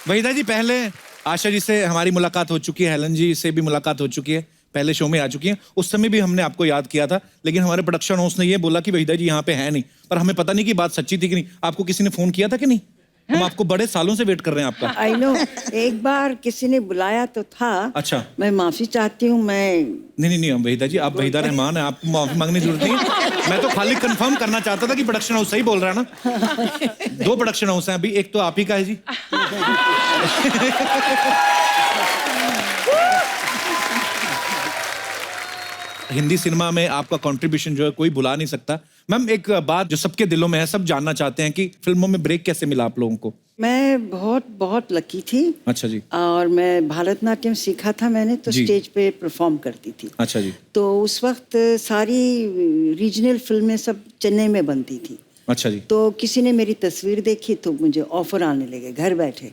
वहीदा जी, पहले आशा जी से हमारी मुलाकात हो चुकी है, हेलन जी से भी मुलाकात हो चुकी है, पहले शो में आ चुकी हैं। उस समय भी हमने आपको याद किया था, लेकिन हमारे प्रोडक्शन हाउस ने ये बोला कि वहीदा जी यहाँ पे है नहीं, पर हमें पता नहीं कि बात सच्ची थी कि नहीं। आपको किसी ने फोन किया था कि नहीं? हम आपको बड़े सालों से वेट कर रहे हैं आपका। आई नो, एक बार किसी ने बुलाया तो था। अच्छा। मैं माफी चाहती हूँ। नहीं, वहीदा जी, आप वहीदा रहमान हैं, आपको माफी मांगने की जरूरत नहीं है। मैं तो खाली कंफर्म करना चाहता था कि प्रोडक्शन हाउस सही बोल रहा है ना। 2 प्रोडक्शन हाउस हैं अभी, एक तो आप ही का है जी। हिंदी सिनेमा में आपका कंट्रीब्यूशन जो है कोई भुला नहीं सकता। मैम, एक बात जो सबके दिलों में है, सब जानना चाहते हैं कि फिल्मों में ब्रेक कैसे मिला आप लोगों को? मैं बहुत लकी थी। अच्छा जी। और मैं भारतनाट्यम सीखा था मैंने, तो स्टेज पे परफॉर्म करती थी। अच्छा जी। तो उस वक्त सारी रीजनल फिल्में सब चेन्नई में बनती थी। अच्छा जी। तो किसी ने मेरी तस्वीर देखी तो मुझे ऑफर आने लगे घर बैठे।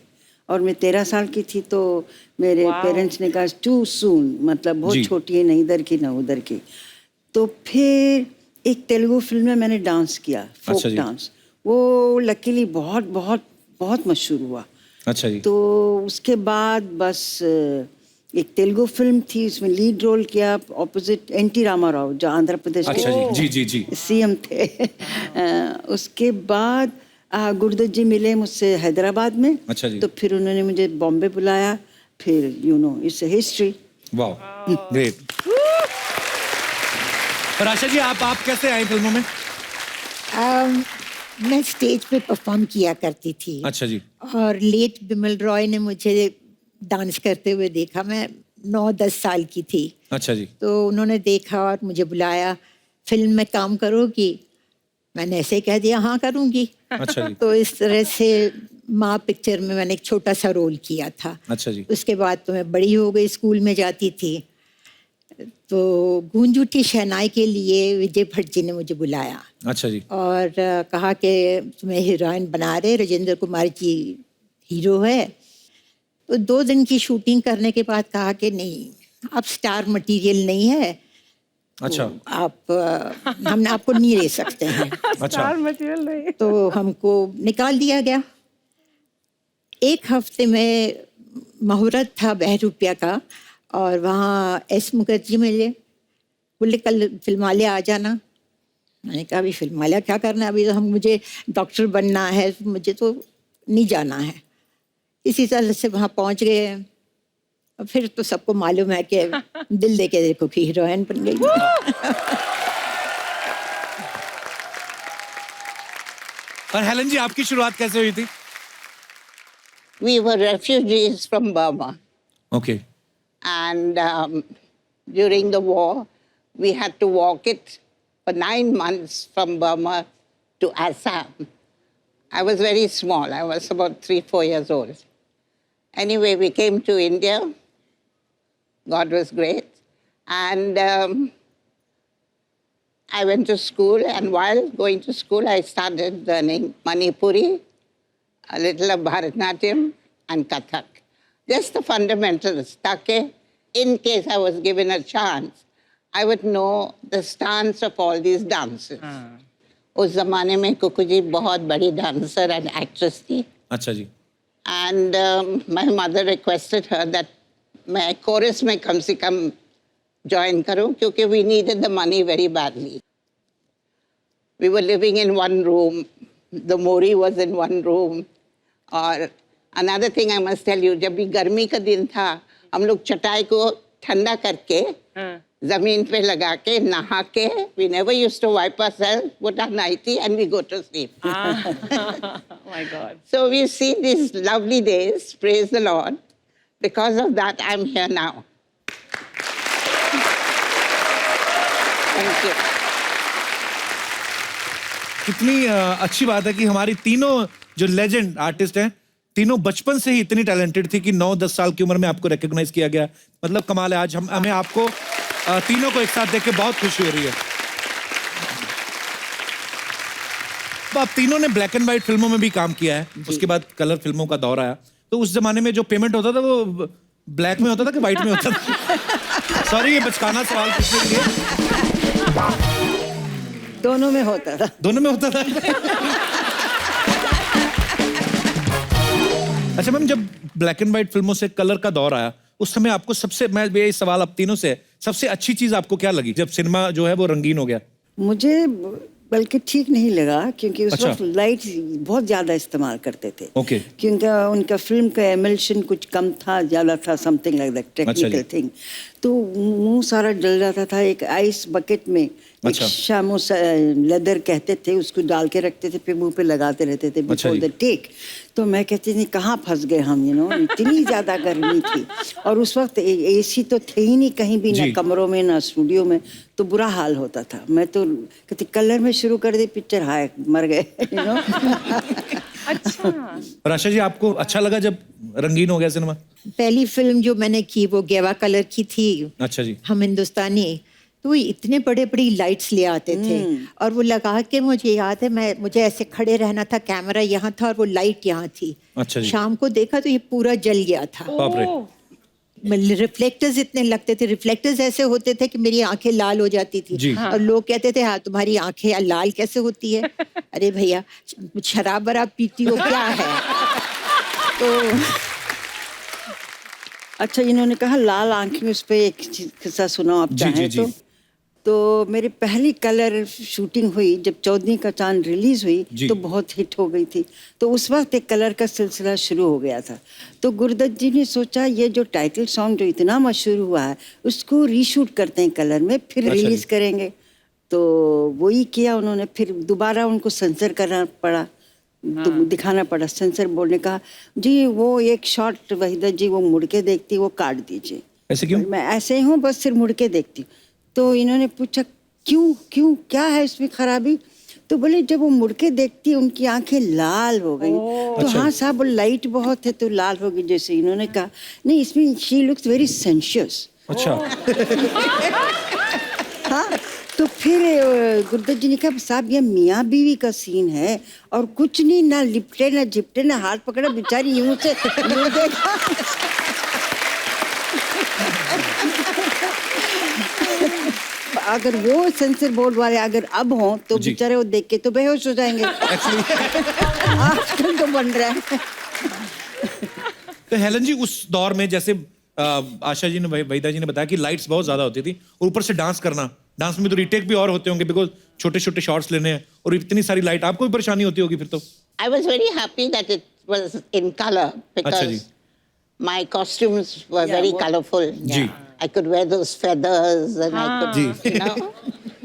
और मैं 13 साल की थी, तो मेरे पेरेंट्स ने कहा टू सून, मतलब बहुत छोटी है, न इधर की न उधर की। तो फिर एक तेलुगु फिल्म में मैंने डांस किया, फोक डांस। वो लकीली बहुत मशहूर हुआ। अच्छा जी। तो उसके बाद बस एक तेलुगु फिल्म थी, उसमें लीड रोल किया ऑपोजिट एनटी रामाराव, जो आंध्र प्रदेश के जी सीएम थे। उसके बाद गुरुदत्त जी मिले मुझसे हैदराबाद में। अच्छा जी। तो फिर उन्होंने मुझे बॉम्बे बुलाया। फिर इट्स अ हिस्ट्री। वाह, ग्रेट। पर आशा जी, आप कैसे आए फिल्मों में? मैं स्टेज पे परफॉर्म किया करती थी। अच्छा जी। और लेट बिमल रॉय ने मुझे डांस करते हुए देखा। मैं 9-10 साल की थी। अच्छा जी। तो उन्होंने देखा और मुझे बुलाया, फिल्म में काम करोगी? मैंने ऐसे कह दिया हाँ करूँगी। अच्छा जी। तो इस तरह से माँ पिक्चर में मैंने एक छोटा सा रोल किया था। अच्छा जी। उसके बाद तो मैं बड़ी हो गई, स्कूल में जाती थी। तो गूंज उठी शहनाई के लिए विजय भट्ट जी ने मुझे बुलाया। अच्छा जी। और कहा कि तुम्हें हीरोइन बना रहे, राजेंद्र कुमार जी हीरो है। तो 2 दिन की शूटिंग करने के बाद कहा कि नहीं, अब स्टार मटेरियल नहीं है। अच्छा। तो आप हम आपको नहीं ले सकते हैं। स्टार मटेरियल नहीं। तो हमको निकाल दिया गया। 1 हफ्ते में मुहूर्त था बहरूपिया का, और वहाँ एस मुखर्जी मिले, बोले कल फिल्मालय आ जाना। मैंने कहा अभी फिल्मालय क्या करना है, अभी तो मुझे डॉक्टर बनना है, मुझे तो नहीं जाना है। इसी तरह से वहाँ पहुँच गए। और फिर तो सबको मालूम है कि दिल दे के देखो कि हीरोइन बन गई। और हेलन जी, आपकी शुरुआत कैसे हुई थी? We were refugees from Burma. Okay. And during the war, we had to walk it for 9 months from Burma to Assam. I was very small. I was about 3-4 years old. Anyway, we came to India. God was great. And I went to school, and while going to school, I started learning Manipuri, a little of Bharatnatyam, and Kathak. Just the fundamentals, ताकि in case I was given a chance, I would know the stance of all these dances. उस ज़माने में कुकू जी बहुत बड़ी dancer and actress थी. अच्छा जी. And my mother requested her that मैं chorus में कम से कम join करूँ, क्योंकि we needed the money very badly. We were living in one room. The Mori was in one room. और another thing I must tell you, जब भी गर्मी का दिन था, हम लोग चटाई को ठंडा करके जमीन पे लगा के नहा के, we never used to wipe ourselves, put our nightie and we go to sleep. Oh my God. So we've seen these lovely days, praise the Lord. Because of that, I'm here now. Thank you. कितनी अच्छी बात है कि हमारी तीनों जो legend artist हैं, तीनों बचपन से ही इतनी टैलेंटेड थी कि 9-10 साल की उम्र में आपको रिकॉग्नाइज किया गया। मतलब कमाल है। आज हमें आपको तीनों को एक साथ देख के बहुत खुशी हो रही है। तो आप तीनों ने ब्लैक एंड व्हाइट फिल्मों में भी काम किया है, उसके बाद कलर फिल्मों का दौर आया। तो उस जमाने में जो पेमेंट होता था वो ब्लैक में होता था कि व्हाइट में होता था? सॉरी, ये बचकाना सवाल पूछने के लिए। दोनों में होता था। दोनों में होता था। अच्छा मैम, जब ब्लैक एंड व्हाइट फिल्मों से कलर का दौर आया, उस समय आपको सबसे, मैं ये सवाल अब तीनों से है, सबसे अच्छी चीज आपको क्या लगी जब सिनेमा जो है वो रंगीन हो गया? मुझे बल्कि ठीक नहीं लगा, क्योंकि उस अच्छा। वक्त लाइट बहुत ज्यादा इस्तेमाल करते थे। ओके। क्योंकि उनका फिल्म का एमल्शन कुछ कम था, ज्यादा था, something like that, technical thing. तो मुंह सारा जल जाता था। एक आइस बकेट में एक अच्छा। शामो लेदर कहते थे, उसको डाल के रखते थे, फिर मुंह पे लगाते रहते थे अच्छा बिफोर जी। The take. तो मैं कहती थी कहाँ फंस गए हम, इतनी ज्यादा गर्मी थी। और उस वक्त एसी तो थे ही नहीं कहीं भी, ना जी। कमरों में ना स्टूडियो में, तो बुरा हाल होता था। मैं तो कहती कलर में शुरू कर दी पिक्चर, हाय मर गए। अच्छा। और आशा जी, आपको अच्छा लगा जब रंगीन हो गया सिनेमा? पहली फिल्म जो मैंने की वो गेवा कलर की थी। अच्छा जी। हम हिंदुस्तानी, तो वो इतने बड़े बड़ी लाइट्स ले आते थे और वो लगा के, मुझे याद है मुझे ऐसे खड़े रहना था, कैमरा यहाँ था और वो लाइट यहाँ थी। अच्छा जी। शाम को देखा तो ये पूरा जल गया था। बाप रे। ओह, रिफ्लेक्टर्स इतने लगते थे, रिफ्लेक्टर्स ऐसे होते थे कि मेरी आंखें लाल हो जाती थी। जी। और लोग कहते थे हाँ तुम्हारी आंखें लाल कैसे होती है? अरे भैया, शराब वराब पीती हो क्या है? तो अच्छा, इन्होंने कहा लाल आंखें, उस पे एक किस्सा सुनाओ आप जी, चाहें जी, जी। तो मेरी पहली कलर शूटिंग हुई जब 14 का चांद रिलीज हुई, जी। तो बहुत हिट हो गई थी। तो उस वक्त एक कलर का सिलसिला शुरू हो गया था। तो गुरुदत्त जी ने सोचा ये जो टाइटल सॉन्ग जो इतना मशहूर हुआ है, उसको रीशूट करते हैं कलर में, फिर अच्छा रिलीज जी। करेंगे। तो वही किया उन्होंने। फिर दोबारा उनको सेंसर करना पड़ा, दिखाना पड़ा। सेंसर बोर्ड ने कहा जी वो एक शॉट वहीदा जी वो मुड़ के देखती, वो काट दीजिए। ऐसे क्यों? मैं ऐसे ही हूँ, बस सिर्फ मुड़ के देखती हूँ। तो इन्होंने पूछा क्यों क्यों क्या है इसमें खराबी? तो बोले जब वो मुड़ के देखती है उनकी आंखें लाल हो गई। तो अच्छा। हाँ साहब, लाइट बहुत है तो लाल हो गई। जैसे इन्होंने कहा नहीं, इसमें शी लुक्स वेरी सेंशियस। अच्छा। हाँ, तो फिर गुरुदत्त जी ने कहा साहब ये मियाँ बीवी का सीन है और कुछ नहीं, ना लिपटे ना झिपटे ना हाथ पकड़ा, बेचारी यूं से यूं देखा। अगर वो सेंसर बोर्ड वाले अगर अब हों तो जी। बेचारे वो देख के तो बेहोश हो जाएंगे। आजकल तो बन रहा है। तो हेलन जी, उस दौर में जैसे आशा जी ने, वहीदा जी ने बताया कि लाइट्स बहुत ज्यादा होती थी और ऊपर से डांस करना, डांस में तो रीटेक भी और होते होंगे बिकॉज छोटे छोटे शॉट्स लेने हैं और इतनी सारी लाइट, आपको भी परेशानी होती होगी फिर तो? I was very happy that it was in color ji. because my costumes were very colorful. Ji. I could wear those feathers and I could, ji. you know,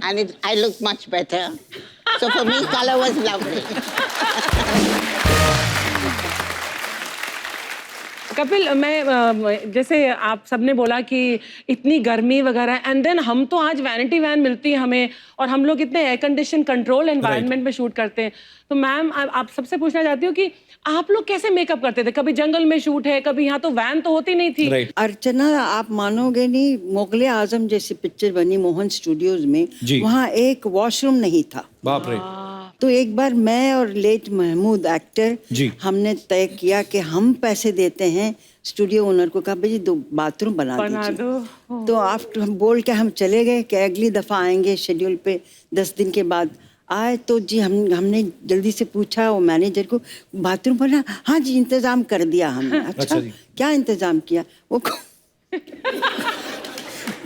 and I looked much better. So for me, color was lovely. Kapil, मैं जैसे आप सबने बोला कि इतनी गर्मी वगैरह, and then हम तो आज वैनिटी वैन मिलती है हमें और हम लोग इतने एयर कंडीशन कंट्रोल एनवायरनमेंट में शूट करते हैं। तो मैम आप सबसे पूछना चाहती हूँ कि आप लोग कैसे मेकअप करते थे? कभी जंगल में शूट है, कभी यहाँ, तो वैन तो होती नहीं थी। राइट। अर्चना, आप मानोगे नहीं, मुगले आजम जैसी पिक्चर बनी मोहन स्टूडियोज में, जी। वहाँ एक वॉशरूम नहीं था। बाप रे। तो एक बार मैं और लेट महमूद एक्टर, जी। हमने तय किया कि हम पैसे देते हैं। स्टूडियो ओनर को कहा भाई 2 बाथरूम बना दीजिए। दो। तो आफ्टर हम बोल के हम चले गए कि अगली दफा आएंगे शेड्यूल पे। 10 दिन के बाद आए तो जी हमने जल्दी से पूछा वो मैनेजर को, बाथरूम बना? हाँ जी इंतजाम कर दिया हमने। अच्छा अच्छा जी। क्या इंतजाम किया? वो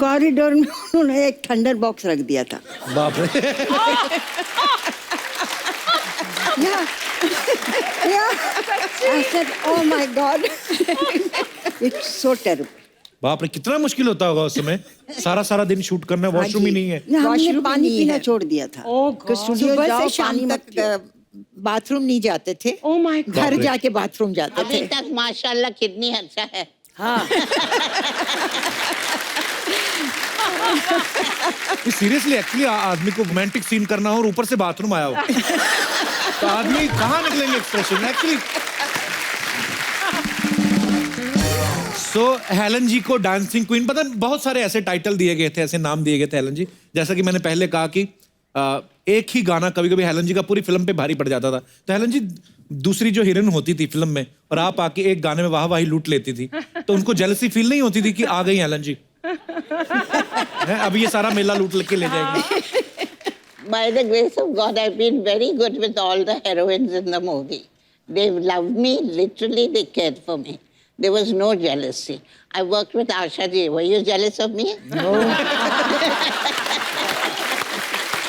कॉरिडोर में उन्होंने एक थंडर बॉक्स रख दिया था। बाप रे। I said, oh my God, it's so terrible. बाप रे, कितना मुश्किल होता होगा उस समय, सारा दिन शूट करना, वॉशरूम ही नहीं है। हमने वॉशरूम पानी नहीं पीना है। छोड़ दिया था। Oh कि स्टूडियो सुबह जाओ, से पानी शाम मत पियो। तक बाथरूम नहीं जाते थे। Oh my God. घर बाप रे। जाके बाथरूम जाते अभी थे। तक माशाल्लाह कितनी अच्छा है। हाँ। सीरियसली, एक्चुअली आदमी को रोमांटिक सीन करना हो और ऊपर से बाथरूम आया हो तो आदमी कहाँ निकलेंगे एक्सप्रेशन एक्चुअली। सो हेलन जी को डांसिंग क्वीन, पता नहीं बहुत सारे ऐसे टाइटल दिए गए थे, ऐसे नाम दिए गए थे हेलन जी। जैसा कि मैंने पहले कहा कि एक ही गाना कभी कभी हेलन जी का पूरी फिल्म पे भारी पड़ जाता था। तो हेलन जी दूसरी जो हीरोइन होती थी फिल्म में और आप आके एक गाने में वाही लूट लेती थी, तो उनको जेलसी फील नहीं होती थी कि आ गई हेलन जी, अब ये सारा मेला लूट के ले जाएंगे? By the grace of God, I've been very good with all the heroines in the movie. They loved me, literally they cared for me. There was no jealousy. I worked with Asha ji. Were you jealous of me?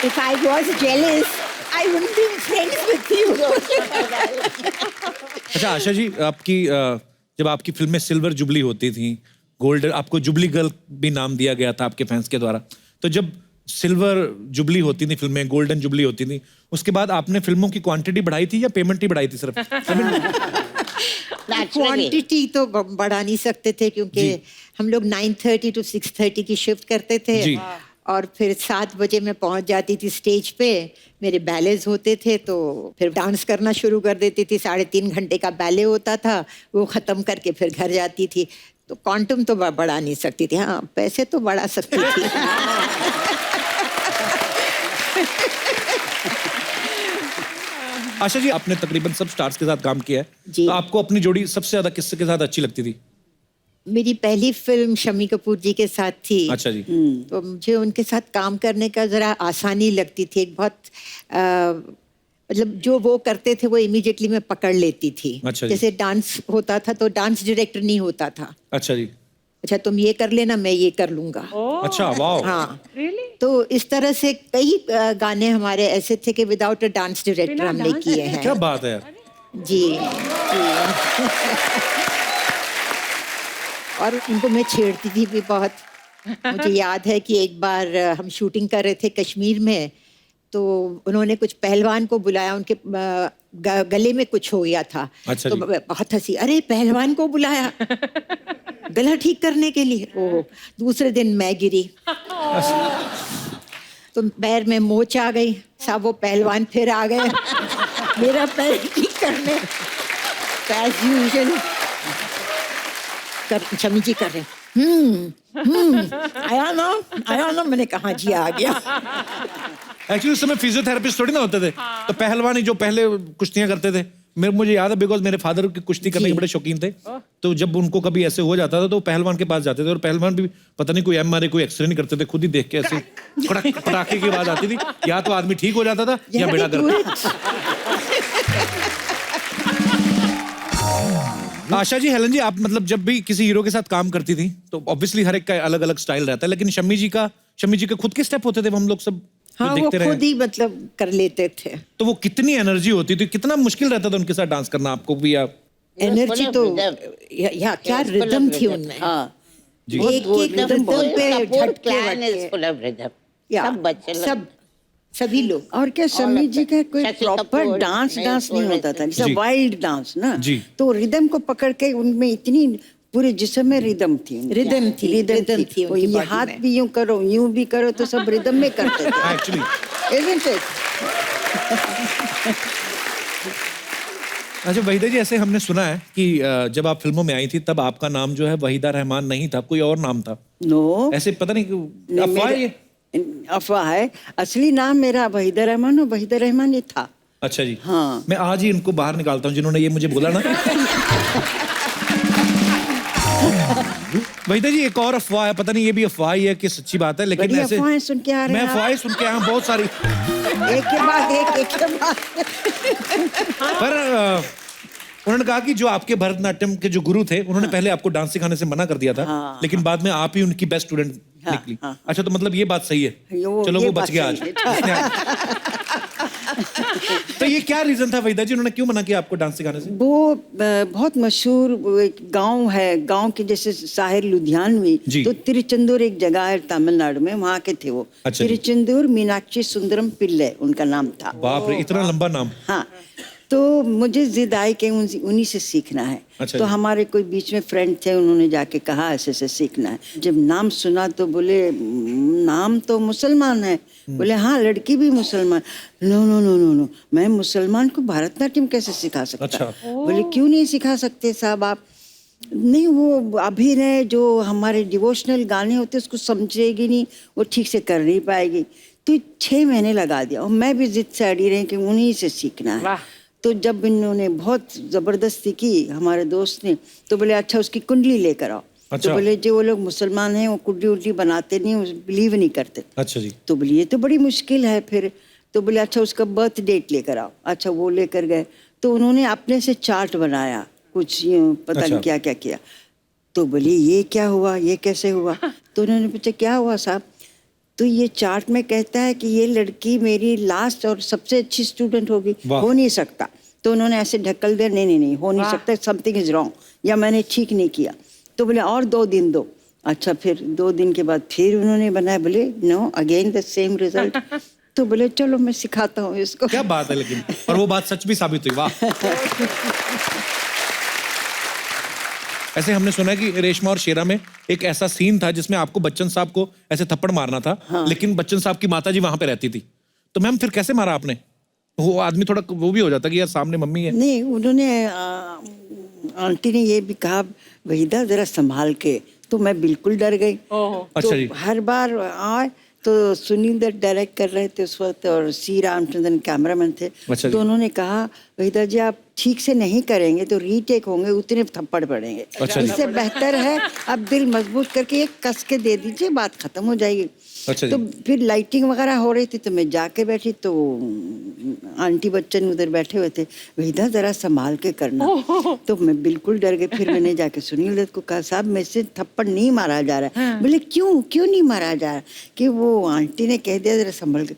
If I was jealous, I wouldn't be friends with you. अच्छा आशा जी, आपकी जब आपकी फिल्में silver jubilee होती थी, golden, आपको jubilee girl भी नाम दिया गया था आपके फैंस के द्वारा, तो जब सिल्वर जुबली होती थी फिल्में, गोल्डन जुबली होती थी, उसके बाद आपने फिल्मों की क्वांटिटी बढ़ाई थी या पेमेंट ही बढ़ाई थी सिर्फ? क्वांटिटी तो बढ़ा नहीं सकते थे क्योंकि हम लोग 9:30 to 6:30 की शिफ्ट करते थे जी। और फिर 7 बजे मैं पहुंच जाती थी स्टेज पे, मेरे बैलेज होते थे तो फिर डांस करना शुरू कर देती थी। 3.5 घंटे का बैले होता था, वो ख़त्म करके फिर घर जाती थी। तो क्वांटम तो बढ़ा नहीं सकती थी, हाँ पैसे तो बढ़ा सकती थी। आशा जी, आपने तकरीबन सब स्टार्स के साथ काम किया है, जी। तो आपको अपनी जोड़ी सबसे ज्यादा किसके साथ अच्छी लगती थी? मेरी पहली फिल्म शम्मी कपूर जी के साथ थी। अच्छा जी। तो मुझे उनके साथ काम करने का ज़रा आसानी लगती थी। एक बहुत मतलब जो वो करते थे वो इमीडिएटली मैं पकड़ लेती थी। अच्छा जी। जैसे डांस होता था तो डांस डायरेक्टर नहीं होता था। अच्छा जी। अच्छा तुम ये कर लेना, मैं ये कर लूंगा। अच्छा, वाह। हाँ Really? तो इस तरह से कई गाने हमारे ऐसे थे कि विदाउट अ डांस डायरेक्टर बिना हमने dance किए हैं। क्या बात है यार। जी जी। और उनको मैं छेड़ती थी भी बहुत। मुझे याद है कि एक बार हम शूटिंग कर रहे थे कश्मीर में, तो उन्होंने कुछ पहलवान को बुलाया, उनके गले में कुछ हो गया था। अच्छा तो जी। बहुत हंसी, अरे पहलवान को बुलाया गला ठीक करने के लिए। ओह, दूसरे दिन मैं गिरी तो पैर में मोच आ गई। सब वो पहलवान फिर आ गए मेरा पैर ठीक करने। एज यूजुअल शमी जी कर रहे हैं, आया ना, मैंने कहा जी आ गया। एक्चुअली उस समय फिजियोथेरेपिस्ट थोड़ी ना होते थे, तो पहलवान ही जो पहले कुश्तियां करते थे। मुझे याद है बिकॉज मेरे फादर की कुश्ती करने के बड़े शौकीन थे, तो जब उनको कभी ऐसे हो जाता था तो पहलवान के पास जाते थे, और पहलवान भी पता नहीं कोई MRI कोई एक्सरे नहीं करते थे, खुद ही देख के ऐसे कड़क पटाखे की आवाज आती थी, या तो आदमी ठीक हो जाता था या बेड़ा गर्क। आशा जी, हेलन जी, आप मतलब जब भी किसी हीरो के साथ काम करती थी तो ऑब्वियसली हर एक का अलग अलग स्टाइल रहता है, लेकिन शम्मी जी के खुद के स्टेप होते थे, वो हम लोग सब हाँ वो देखते रहे। खुद ही मतलब कर लेते थे। तो वो कितनी एनर्जी होती थी, कितना मुश्किल रहता था उनके साथ डांस करना आपको भी? या एनर्जी तो क्या रिदम थी उनमें। हाँ जी। एक रिदम पे झटके clan is वटके। full of rhythm. या, सब बच्चे लोग। सभी लोग। और क्या शम्मी जी का कोई शशि प्रॉपर कपूर, डांस मैं नहीं बोल होता रही था, थी। जैसे जी। वाइल्ड डांस ना। जी। तो रिदम को पकड़ के उनमें इतनी पूरे जिस्म में रिदम थी। रिदम थी वो उनकी ये body हाथ में। भी यूं करो, यूं भी करो, तो सब रिदम में करते थे। Actually Isn't it? अच्छा वहीदा जी, ऐसे हमने सुना है कि जब आप फिल्मों में आई थी तब आपका नाम जो है वहीदा रहमान नहीं था, कोई और नाम था। नो, ऐसे पता नहीं क्यों अफवाह है ये? अफवाह है। असली नाम मेरा वहीदा रहमान, और वहीदा रहमान ये था। अच्छा जी। हाँ। मैं आज ही इनको बाहर निकालता हूँ जिन्होंने ये मुझे बोला ना। वहीदा जी, एक और अफवाह है, पता नहीं ये भी अफवाह ही है कि सच्ची बात है, लेकिन बड़ी ऐसे अफवाहें सुन के आ रहे मैं हैं आप। अफवाहें सुन के आया हूँ बहुत सारी। एक के बाद एक के बाद। पर उन्होंने कहा कि जो आपके भरतनाट्यम के जो गुरु थे उन्होंने पहले आपको डांस सिखाने से मना कर दिया था, हाँ, लेकिन बाद में आप ही उनकी बेस्ट स्टूडेंट निकली। हाँ। अच्छा, तो मतलब ये बात सही है। चलो ये वो बात बच गया आज। सही इसने तो ये क्या रीजन था वहीदा जी, उन्होंने क्यों मना किया आपको डांस सिखाने से? वो बहुत मशहूर वो एक गांव है, गांव के जैसे साहिर लुधियानवी, जी। तो तिरुचंदूर एक जगह है तमिलनाडु में, वहाँ के थे वो। अच्छा जी। तिरुचंदूर मीनाक्षी सुंदरम पिल्ले उनका नाम था। बाप रे, इतना लंबा नाम। हाँ, तो मुझे जिद आई कि उन्हीं से सीखना है। अच्छा तो जी। हमारे कोई बीच में फ्रेंड थे, उन्होंने जाके कहा ऐसे ऐसे सीखना है। जब नाम सुना तो बोले नाम तो मुसलमान है। बोले हाँ, लड़की भी मुसलमान। No no no no no, मैं मुसलमान को भरतनाट्यम कैसे सिखा सकता? अच्छा। बोले क्यों नहीं सिखा सकते साहब आप? नहीं, वो अभिनय जो हमारे डिवोशनल गाने होते उसको समझेगी नहीं, वो ठीक से कर नहीं पाएगी। तो 6 महीने लगा दिया, और मैं भी जिद से अड़ी रही कि उन्हीं से सीखना है। वाह। तो जब इन्होंने बहुत जबरदस्ती की हमारे दोस्त ने, तो बोले अच्छा उसकी कुंडली लेकर आओ। अच्छा। तो बोले जो वो लोग मुसलमान हैं वो कुंडली उंडली बनाते नहीं, बिलीव नहीं करते। अच्छा जी। तो बोले ये तो बड़ी मुश्किल है फिर। तो बोले अच्छा उसका बर्थ डेट लेकर आओ। अच्छा वो लेकर गए, तो उन्होंने अपने से चार्ट बनाया, कुछ यूं पता अच्छा। नहीं क्या क्या किया। तो बोली ये क्या हुआ, ये कैसे हुआ? तो उन्होंने पूछा क्या हुआ साहब? तो ये चार्ट में कहता है कि ये लड़की मेरी लास्ट और सबसे अच्छी स्टूडेंट होगी, वाह। हो नहीं सकता। तो उन्होंने ऐसे ढकल दिया, नहीं नहीं नहीं हो नहीं सकता, समथिंग इज रॉन्ग, या मैंने ठीक नहीं किया। तो बोले और 2 दिन दो। अच्छा, फिर 2 दिन के बाद फिर उन्होंने बनाया, बोले no again the same result. तो बोले चलो मैं सिखाता हूँ इसको। क्या बात है, लेकिन और वो बात सच भी साबित हुई। वाह। ऐसे हमने सुना है कि रेशमा और शेरा में एक ऐसा सीन था जिसमें आपको बच्चन साहब को ऐसे थप्पड़ मारना था, लेकिन बच्चन साहब की माताजी वहां पे रहती थी। तो मैम फिर कैसे मारा आपने? वो आदमी थोड़ा वो भी हो जाता कि यार सामने मम्मी है। नहीं, उन्होंने आंटी ने ये भी कहा वहीदा जरा संभाल के, तो मैं बिल्कुल डर गई। अच्छा तो जी। हर बार आए तो सुनील दत्त डायरेक्ट कर रहे थे उस वक्त, और सी रामचंद्रन कैमरामैन थे। अच्छा जी। तो उन्होंने कहा वहीदा जी आप ठीक से नहीं करेंगे तो रीटेक होंगे, उतने थप्पड़ पड़ेंगे। अच्छा जी। इससे बेहतर है अब दिल मजबूत करके एक कस के दे दीजिए, बात खत्म हो जाएगी। अच्छा जी। तो फिर लाइटिंग वगैरह हो रही थी, तो मैं जाके बैठी, तो आंटी बच्चन उधर बैठे हुए थे, वहीदा जरा संभाल के करना। तो मैं बिल्कुल डर गई। फिर मैंने जाके सुनील दत्त को कहा साहब मेरे से थप्पड़ नहीं मारा जा रहा है। बोले क्यों क्यों नहीं मारा जा रहा? कि वो आंटी ने कह दिया जरा संभल के।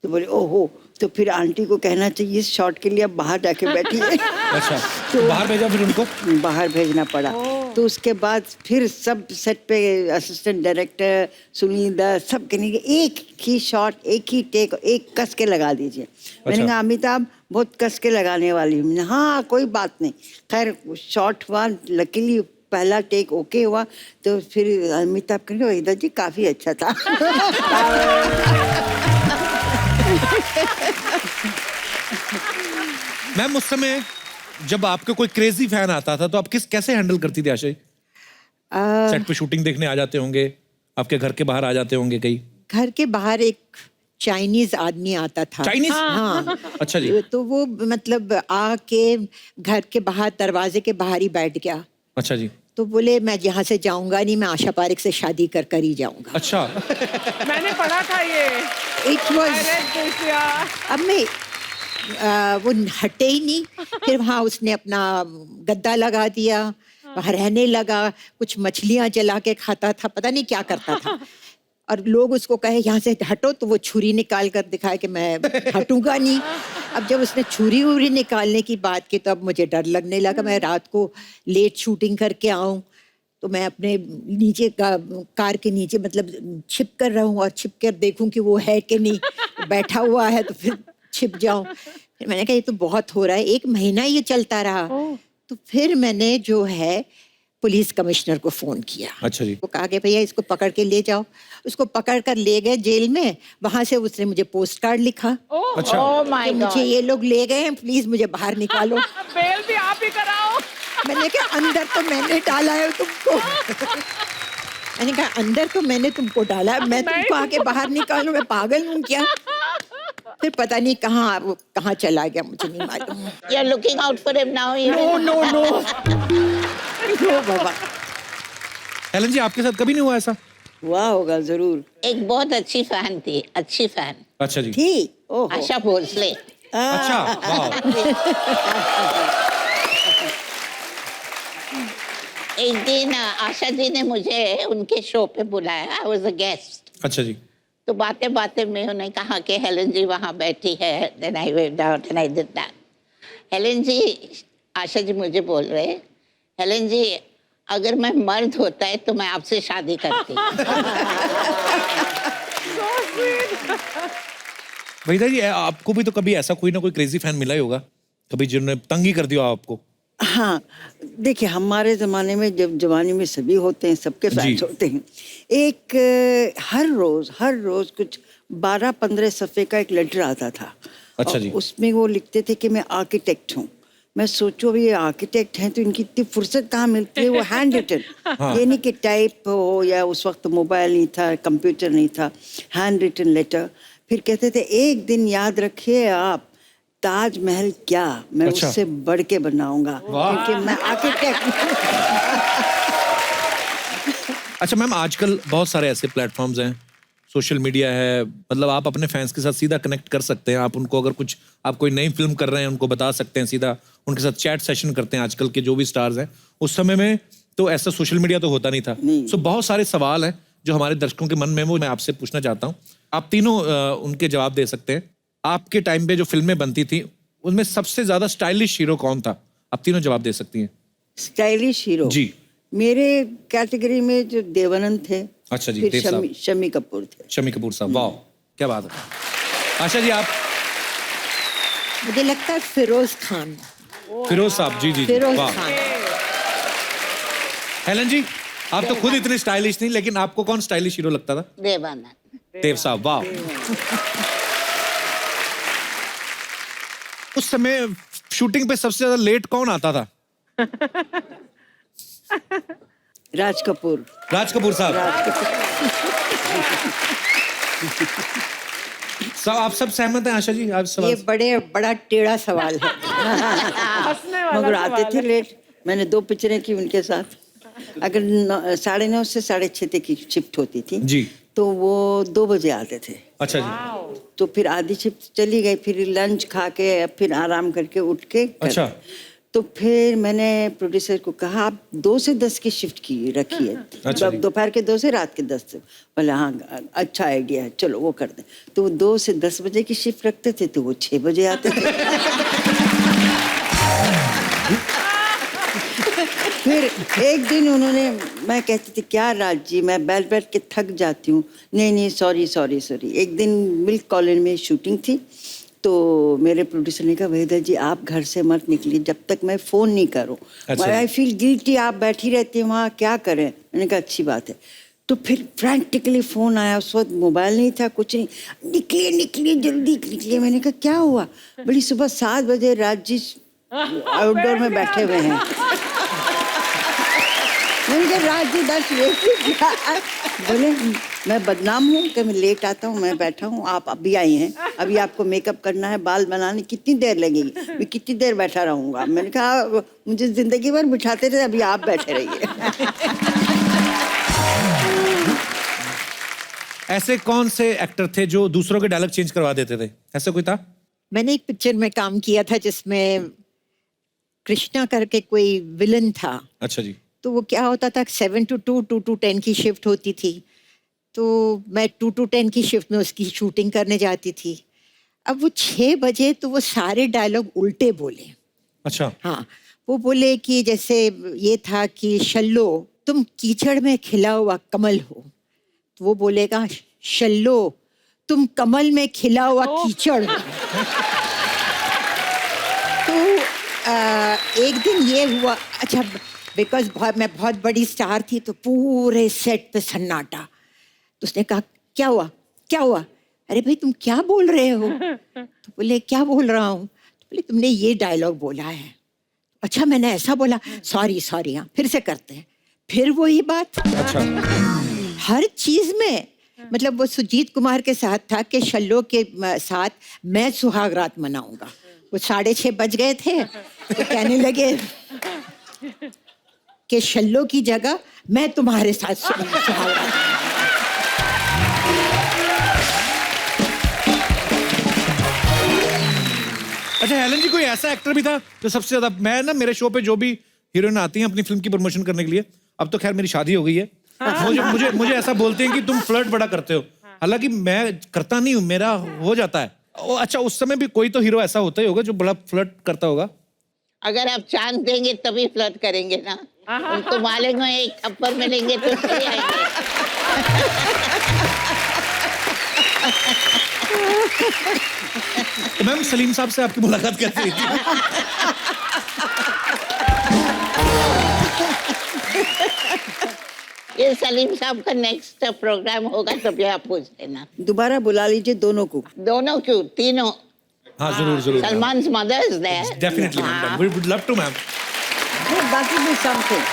तो बोले ओहो, तो फिर आंटी को कहना चाहिए इस शॉट के लिए आप बाहर जाके बैठिए। अच्छा, तो बाहर भेजा फिर उनको? बाहर भेजना पड़ा। तो उसके बाद फिर सब सेट पे असिस्टेंट डायरेक्टर सुनील दत्त सब कहने के एक ही शॉट, एक ही टेक, एक कस के लगा दीजिए। मैंने कहा अमिताभ बहुत कस के लगाने वाली हूँ। हाँ कोई बात नहीं। खैर शॉट हुआ, लकीली पहला टेक ओके हुआ। तो फिर अमिताभ कहेंगे वहीदा जी काफी अच्छा था। मैम उस समय जब आपके कोई क्रेजी फैन आता था तो आप कैसे हैंडल करती थी आशा जी? सेट पे शूटिंग देखने आ जाते होंगे, आपके घर के बाहर आ जाते होंगे कहीं? घर के बाहर एक चाइनीज आदमी आता था। चाइनीज? हाँ। अच्छा जी। तो वो मतलब आके घर के बाहर दरवाजे के बाहर ही बैठ गया। अच्छा जी। तो बोले मैं यहाँ से जाऊंगा नहीं, मैं आशा पारेख से शादी कर ही जाऊंगा। अच्छा। मैंने पढ़ा था ये। इट वॉज, अब मैं वो हटे ही नहीं। फिर वहाँ उसने अपना गद्दा लगा दिया, वहाँ रहने लगा, कुछ मछलियाँ जला के खाता था, पता नहीं क्या करता था। और लोग उसको कहे यहाँ से हटो, तो वो छुरी निकाल कर दिखाए कि मैं हटूंगा नहीं। अब जब उसने छुरी उरी निकालने की बात की तो अब मुझे डर लगने लगा। मैं रात को लेट शूटिंग करके आऊँ तो मैं अपने नीचे कार के नीचे मतलब छिप कर रहा हूँ और छिप कर देखूं कि वो है कि नहीं, बैठा हुआ है तो फिर छिप जाऊं। फिर मैंने कहा ये तो बहुत हो रहा है। 1 महीना ये चलता रहा। तो फिर मैंने जो है पुलिस कमिश्नर को फोन किया। अच्छा जी। वो कहा कि भैया इसको पकड़ के ले जाओ। उसको पकड़ कर ले गए जेल में। वहां से उसने मुझे पोस्ट कार्ड लिखा। अच्छा। कि मुझे ये लोग ले गए हैं, प्लीज मुझे बाहर निकालो। बेल भी आप ही कराओ। मैंने कहा अंदर तो मैंने डाला है तुमको। मैंने कहा अंदर तो मैंने तुमको डाला है, मैं तुमको आके बाहर निकालूं? मैं पागल हूँ क्या? फिर पता नहीं कहाँ चला गया, मुझे नहीं मालूम। You're looking out for him now. No बाबा। हेलन जी आपके साथ कभी नहीं हुआ ऐसा? हुआ होगा जरूर। एक बहुत अच्छी फैन थी, अच्छी फैन, अच्छा जी। थी? ओहो। आशा भोसले। अच्छा, वाह। एक दिन आशा जी ने मुझे उनके शो पे बुलाया। I was a guest. अच्छा जी। तो बातें बातें में उन्होंने कहा कि हेलन जी वहाँ बैठी है। Then I waved out and I did that. Helen ji, Asha ji मुझे बोल रहे, हेलन जी अगर मैं मर्द होता है तो मैं आपसे शादी करती। वहीदा जी आपको भी तो कभी ऐसा कोई ना कोई क्रेजी फैन मिला ही होगा कभी, जिन्होंने तंग ही कर दिया आपको? हाँ, देखिए हमारे ज़माने में जब जवानी में सभी होते हैं, सबके फैंस होते हैं। एक हर रोज़ कुछ 12-15 सफ़े का एक लेटर आता था। अच्छा जी। उसमें वो लिखते थे कि मैं आर्किटेक्ट हूँ। मैं सोचो अभी ये आर्किटेक्ट हैं तो इनकी इतनी फुर्सत कहाँ मिलती है? वो हैंड रिटन, ये नहीं कि टाइप हो, या उस वक्त मोबाइल नहीं था, कंप्यूटर नहीं था, हैंड रिटन लेटर। फिर कहते थे एक दिन याद रखिए आप, ताजमहल क्या मैं अच्छा। उससे बढ़ के बनाऊंगा, क्योंकि मैं आर्किटेक्ट। अच्छा मैम, आजकल बहुत सारे ऐसे प्लेटफॉर्म्स हैं सोशल मीडिया है, मतलब आप अपने फैंस के साथ सीधा कनेक्ट कर सकते हैं। आप उनको अगर कुछ आप कोई नई फिल्म कर रहे हैं उनको बता सकते हैं, सीधा उनके साथ चैट सेशन करते हैं। आजकल के जो भी स्टार्स हैं, उस समय में तो ऐसा सोशल मीडिया तो होता नहीं था। सो बहुत सारे सवाल हैं जो हमारे दर्शकों के मन में, वो मैं आपसे पूछना चाहता हूँ। आप तीनों उनके जवाब दे सकते हैं। आपके टाइम पे जो फिल्में बनती थी उनमें सबसे ज्यादा स्टाइलिश हीरो कौन था? आप तीनों जवाब दे सकती हैं। स्टाइलिश हीरो जी। मेरे कैटेगरी में जो देवानंद थे, अच्छा जी, फिर देव साहब। शम्मी कपूर थे। शम्मी कपूर साहब, वाह क्या बात है। आशा जी आप? मुझे लगता है फिरोज खान। फिरोज साहब, जी जी, फिरोज वाह। खान। हेलन जी, आप तो खुद इतने स्टाइलिश नहीं, लेकिन आपको कौन स्टाइलिश हीरो लगता था? देवानंद। देव साहब, वाह। उस समय शूटिंग पे सबसे ज्यादा लेट कौन आता था? राज कपूर। राज कपूर साहब। सब आप सब सहमत हैं आशा जी? आप ये सब? बड़ा टेढ़ा सवाल है। हंसने वाला मगर आते सवाल थे है। लेट। मैंने 2 पिक्चरें की उनके साथ। अगर 9:30 से 6:30 तक की शिफ्ट होती थी जी। तो वो 2 बजे आते थे। अच्छा जी। तो फिर आधी शिफ्ट चली गई, फिर लंच खा के फिर आराम करके उठ के अच्छा। तो फिर मैंने प्रोड्यूसर को कहा आप 2 से 10 की शिफ्ट की रखिए। अच्छा जी। दोपहर के 2 से रात के 10 से। बोले हाँ अच्छा आइडिया है, चलो वो कर दें। तो वो 2 से 10 बजे की शिफ्ट रखते थे, तो वो 6 बजे आते थे। फिर एक दिन उन्होंने, मैं कहती थी क्या राज जी मैं बैठ बैठ के थक जाती हूँ। नहीं सॉरी। एक दिन मिल्क कॉलोनी में शूटिंग थी, तो मेरे प्रोड्यूसर ने कहा वहीदा जी आप घर से मत निकलिए जब तक मैं फ़ोन नहीं करूँ। अच्छा। आई फील गिल्टी, आप बैठी रहती हैं वहाँ, क्या करें। मैंने कहा अच्छी बात है। तो फिर फ्रैंटिकली फ़ोन आया, उस वक्त मोबाइल नहीं था, कुछ नहीं। निकलिए जल्दी निकलिए। मैंने कहा क्या हुआ? बड़ी सुबह 7 बजे राज जी आउटडोर में बैठे हुए हैं। मैंने कहा राज जी 10 बजे। बोले मैं बदनाम हूँ कि मैं लेट आता हूँ, मैं बैठा हूँ, आप अभी आई हैं, अभी आपको मेकअप करना है, बाल बनाने कितनी देर लगेगी, मैं कितनी देर बैठा रहूँगा। मैंने कहा मुझे जिंदगी भर बिठाते थे, अभी आप बैठे रहिए। ऐसे कौन से एक्टर थे जो दूसरों के डायलॉग चेंज करवा देते थे? ऐसा कोई था? मैंने एक पिक्चर में काम किया था जिसमें कृष्णा करके कोई विलन था। अच्छा जी। तो वो क्या होता था 7 to 2, 2 to 10 की शिफ्ट होती थी। तो मैं 2 to 10 की शिफ्ट में उसकी शूटिंग करने जाती थी। अब वो 6 बजे तो वो सारे डायलॉग उल्टे बोले। अच्छा। हाँ, वो बोले कि जैसे ये था कि शल्लो तुम कीचड़ में खिला हुआ कमल हो, तो वो बोलेगा शल्लो तुम कमल में खिला हुआ कीचड़ हो। तो एक दिन ये हुआ, अच्छा बिकॉज मैं बहुत बड़ी स्टार थी तो पूरे सेट पे सन्नाटा। तो उसने कहा क्या हुआ? अरे भाई तुम क्या बोल रहे हो? तो बोले क्या बोल रहा हूँ? तो बोले तुमने ये डायलॉग बोला है। अच्छा मैंने ऐसा बोला, सॉरी हाँ फिर से करते हैं। फिर वही बात। अच्छा। हर चीज में, मतलब वो सुजीत कुमार के साथ था कि शल्लो के साथ मैं सुहाग रात मनाऊंगा। वो 6:30 बज गए थे तो कहने लगे कि शल्लो की जगह मैं तुम्हारे साथ सुहाग रात। अच्छा हेलन जी, कोई ऐसा एक्टर भी था जो सबसे ज्यादा, मैं ना मेरे शो पे जो भी हीरोइन आती हैं अपनी फिल्म की प्रमोशन करने के लिए, अब तो खैर मेरी शादी हो गई है, मुझे ऐसा बोलते हैं कि तुम फ्लर्ट बड़ा करते हो। हालांकि मैं करता नहीं हूँ, मेरा हो जाता है। अच्छा उस समय भी कोई तो हीरो ऐसा होता ही होगा जो बड़ा फ्लर्ट करता होगा। अगर आप चांस देंगे तभी फ्लर्ट करेंगे ना। उनको मालेंगे एक थप्पड़ मिलेंगे तो चले आएंगे। तो मैम सलीम साहब से आपकी मुलाकात कैसे हुई थी? ये सलीम साहब का नेक्स्ट प्रोग्राम होगा तो भी आप पूछ लेना। दोबारा बुला लीजिए दोनों को। दोनों क्यों, तीनों। हाँ जरूर। Salman's mother is there. Definitely, ma'am. We would love to, ma'am. That will be something.